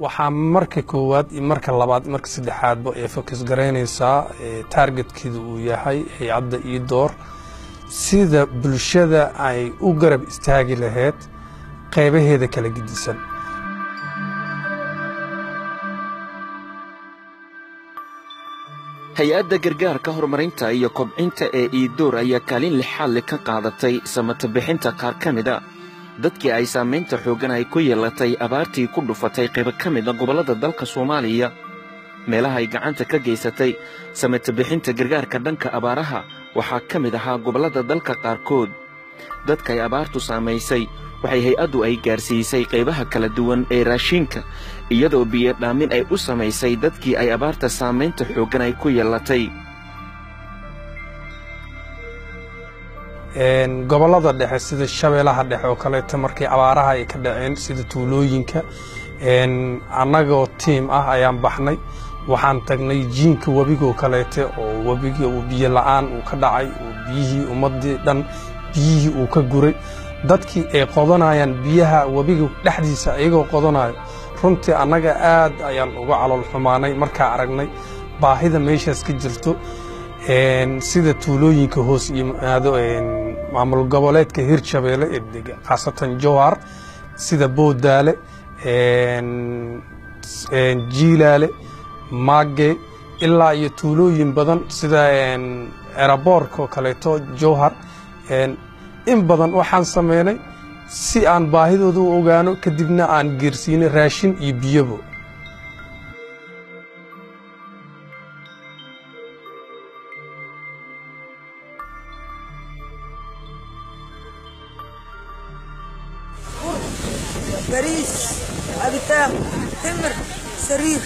waxaa marka koowaad iyo marka labaad marka saddexaadba ee focus garaynaysaa targetkeedu uu yahay hay'adda iidoor sida bulshada ay u garab istaagi lahayd qaybaheeda kala gedisan. hay-adda gargaarka horumarinta iyo kobcinta ee iidoor ayaa kaalin lixaad leh ka qaadatay samata bixinta qaar ka mid a dadkii ay saamaynta xooggan ay ku yeelatay abaartii ku dhufatay qaybo ka mid a gobollada dalka Soomaaliya. meelaha ay gacanta ka geysatay samata bixinta gargaarka dhanka abaaraha waxaa ka mid ahaa gobollada dalka qaarkood. dadka ay abaartu saamaysay waxay hay-addu ay gaarsiisay qaybaha kala duwan ee raashinka iyadoo biyo dhaamin ay u samaysay dadkii ay abaarta saamaynta xooggan ay ku yeelatay. gobollada dhexe sida shabeelaha dhexe oo kaleeto markii abaaraha ay ka dhaceen sida tuulooyinka annagoo tiim ah ayaan baxnay waxaan tagnay jiinka webigoo kaleete oo webiga uu biyo la'aan uu ka dhacay oo biyihii ummaddii dhan biyihii uu ka guray dadkii ay qodanayaan biyaha webiga dhexdiisa ayagoo qodanayo runtii annaga aad ayaan uga calool xumaanay markaa aragnay baahida meeshaas ka jirto. sida tuulooyinka hoos yimaado maamul goboleedka Hirshabeelle ee khaasatan Jowhar sida Boodaale Jiilaale Maage ilaa iyo tuulooyin badan sida aeroboortka kaleeto Jowhar in badan waxaan sameynay si aan baahidooda u ogaano kadibna aan geersiinay raashin iyo biyabo. بريس عبتان تمر سرير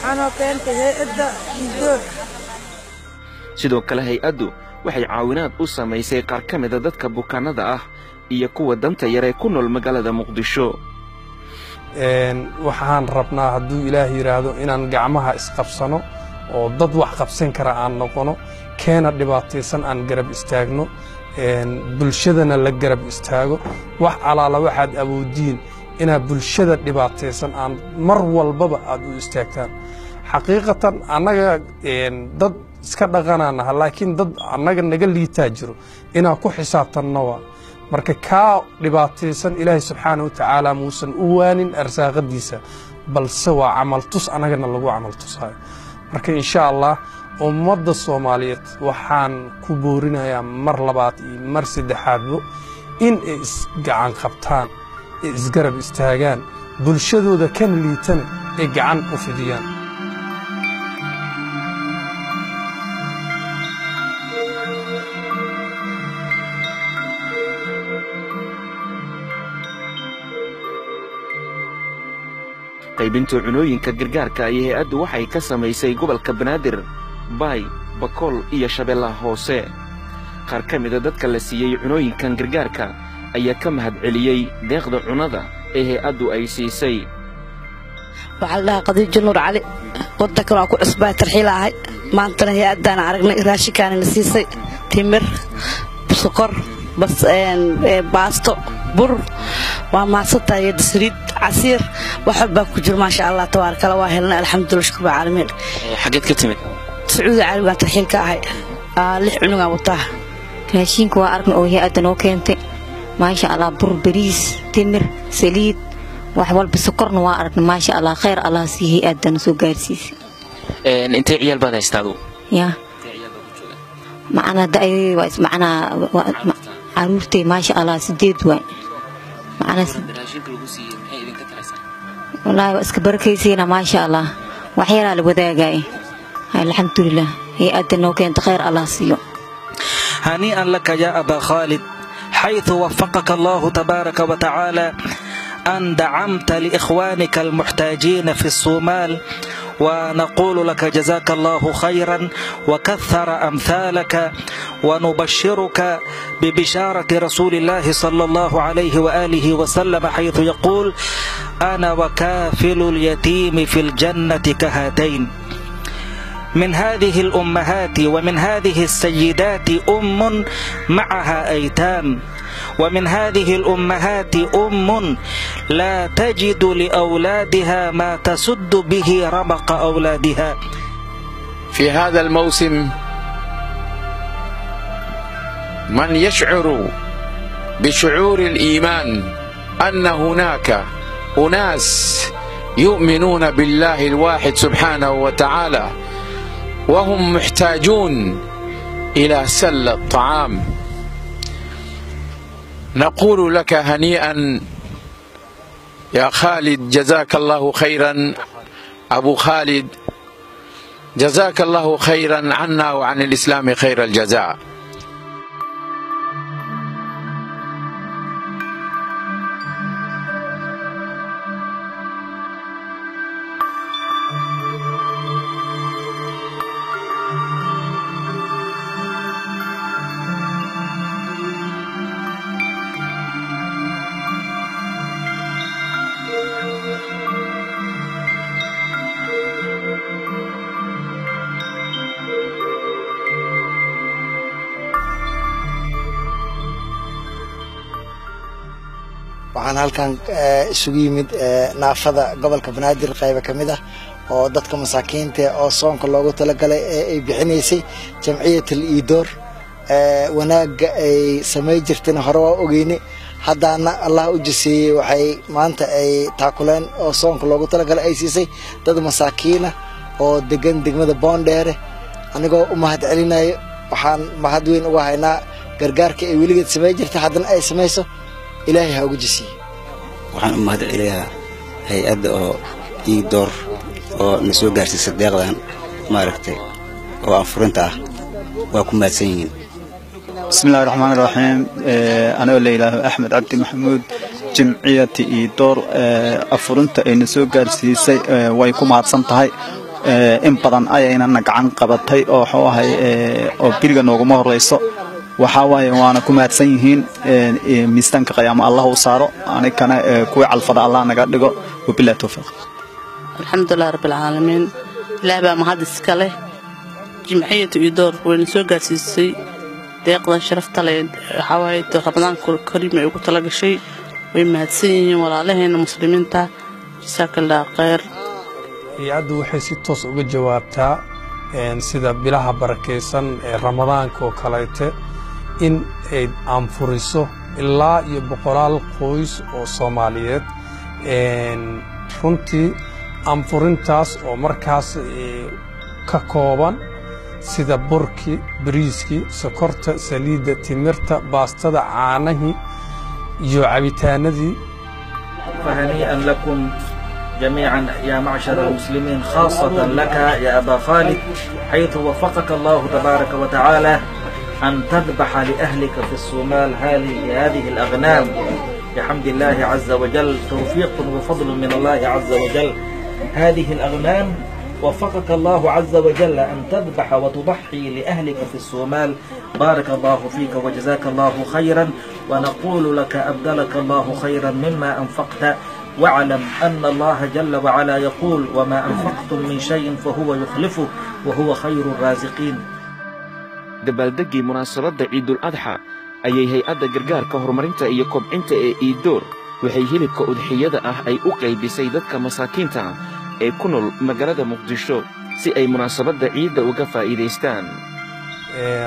أنا كنت هيئة إيدور. sidoo kale hay-addu waxay caawinaad u samaysay qaar ka mid a dadka bukaanada ah iyo kuwa danta yar ee ku nool magaalada Muqdisho. waxaan rabnaa hadduu Ilaah yiraahdo inaan gacmaha isqabsano oo dad wax qabsan kara aan noqono keena dhibaataysan aan garab istaagno bulshadana la garab istaago wax alaala waxaad awoodiin inaad bulshada dhibaataysan aan mar walbaba aad u istaagtaan. xaqiiqatan annaga dad iska dhaqanaanaha laakiin dad annaga naga liitaa jiro inaan ku xisaabtanno waa marka kaa dhibaataysan Ilaahay subxaanahu wa tacaala muusan u waanin arsaaqadiisa balse waa camal tus annagana lagu camal tusayo. marka insha Allah ummadda Soomaaliyeed waxaan ku boorinayaa mar labaad iyo mar saddexaadba in ay gacan qabtaan isgarab istaagaan bulshadooda kan liitana ay gacan u fidiyaan. qaybinta cunooyinka gargaarka ay hay-addu waxay ka samaysay gobolka Banaadir, Baay, Bakool iyo Shabeellaha Hoose. qaar ka mid a dadka la siiyey cunooyinkan gargaarka ayaa ka mahadceliyey deeqda cunada ee hay-addu ay siisay. waxaa la Khadiijo Nuur Cali wadda kale ku cusbaa tarxiilahay maantana hay-addan aragnay raashinkaan la siisay timir sokor baasto bur waa maasata iyo saliid عسير وحبك كجر ما شاء الله تبارك الله واهلنا الحمد لله شكر العالمين. حاجات كتمت سعودي عالم ترحيل كاهي لح عنوان وطاها raashinka waa aragna oo hay-adda noo keentay maasha Allah bur bariis timir saliid wax walba sokorna waa aragna maasha Allah khayr Allah si hay-addan soo gaarsiisay. intee ciyaal baad haystaadu ya macna daay waa macna caruurtay maasha Allah 8 waan macna raashinka lagu siiyay maxay idinka taraysaa wallahi waa iska barakaysiina maasha Allah waxyaala la wadaagay alxamdulillah hay-adda noo keentay khayr Allah siiyo. هنيئا لك يا أبا خالد حيث وفقك الله تبارك وتعالى أن دعمت لإخوانك المحتاجين في الصومال ونقول لك جزاك الله خيرا وكثر أمثالك ونبشرك ببشارة رسول الله صلى الله عليه وآله وسلم حيث يقول أنا وكافل اليتيم في الجنة كهاتين. من هذه الأمهات ومن هذه السيدات معها أيتام ومن هذه الأمهات لا تجد لأولادها ما تسد به رمق أولادها. في هذا الموسم من يشعر بشعور الإيمان أن هناك أناس يؤمنون بالله الواحد سبحانه وتعالى وهم محتاجون إلى سلة طعام، نقول لك هنيئا يا خالد، جزاك الله خيرا. أبو خالد جزاك الله خيرا عنا وعن الإسلام خير الجزاء. waxaan halkan isugu yimid naafada gobolka Banaadir qayb ka mid ah oo dadka masaakiinta oo soonka loogu talagalay ay bixinaysay jamciyatul iidoor wanaaga ay samay jirteen hore waa ogeynay haddana Allah u jisay waxay maanta ay taakuleen oo soonka loogu talagalay ay siisay dad masaakiina oo degan degmada Boondheere anigoo u mahad celinayo waxaan mahad weyn uga haynaa gargaarka ay weligeed samay jirtay haddana ay samayso إلهي ها وجسي. وحن أمهد إليها هي أد أو يدور أو نسوق جالس صدق لهم ما ركتي أو أفرنته وأكون سين. بسم الله الرحمن الرحيم. أنا وليلى أحمد عبد محمود جمعية يدور أفرنته نسوق جالس ويكون مع صنطهاي إن بدن أينا نقعن قبضتي أو حواهي أو بيرجع نوجمه الرئيس وحاوي وانا كمات سينهين مستنك قيام الله وصاروا أنا كان كوي على الفضاء الله نقدقه وبلا توفيق. الحمد لله رب العالمين. لعبة مهندس كله جمعية يدور ونسوق سيسي دقيقة شرفت على حاوي رمضان كريم يقول تلاقي شيء وما تسين ولا لهن المسلمين تا جزاك الله خير. يعدو حسي توس وجوابتها إن سيدا بلاها بركيسان رمضان كوكالايته إن أنفرسه إلا يبقرال قويس أو صوماليات إن runtii anfurintaas oo markaas ka kooban sida burki bariiski sokorta saliida timirta baastada caanahi iyo cabitaanadii فهنيئا لكم جميعا يا معشر المسلمين خاصة لك يا أبا خالد حيث وفقك الله تبارك وتعالى أن تذبح لأهلك في الصومال هذه الأغنام بحمد الله عز وجل توفيق وفضل من الله عز وجل. هذه الأغنام وفقك الله عز وجل أن تذبح وتضحي لأهلك في الصومال. بارك الله فيك وجزاك الله خيرا ونقول لك أبدلك الله خيرا مما أنفقت واعلم أن الله جل وعلا يقول وما أنفقتم من شيء فهو يخلفه وهو خير الرازقين. dabaaldegii munaasabadda ciidul adxa ayay hay-adda gargaarka horumarinta iyo kobcinta ee iidoor waxay hilibka udxiyada ah ay u qaybisay dadka masaakiinta ah ee ku nool magaalada muqdisho si ay munaasabadda ciidda uga faa'iidaystaan.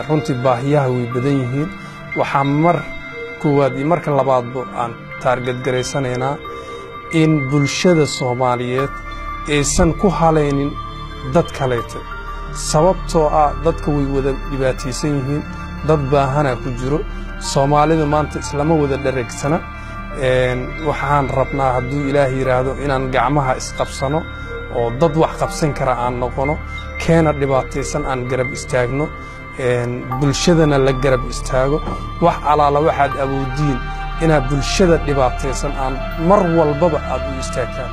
runtii baahiyaha way badan yihiin waxaa mar koowaad iyo marka labaadba aan taarget garaysanaynaa in bulshada Soomaaliyeed aysan ku halaynin dad kaleete sababtoo ah dadka way wada dhibaataysan yihiin dad baahana ku jiro Soomaalida maanta islama wada dhareegsana waxaan rabnaa hadduu Ilaahay yiraahdo inaan gacmaha isqabsano oo dad wax qabsan kara aan noqono keena dhibaataysan aan garab istaagno bulshadana la garab istaago wax alaala waxaad awoodiin inaad bulshada dhibaataysan aan mar walbaba aad u istaagtaan.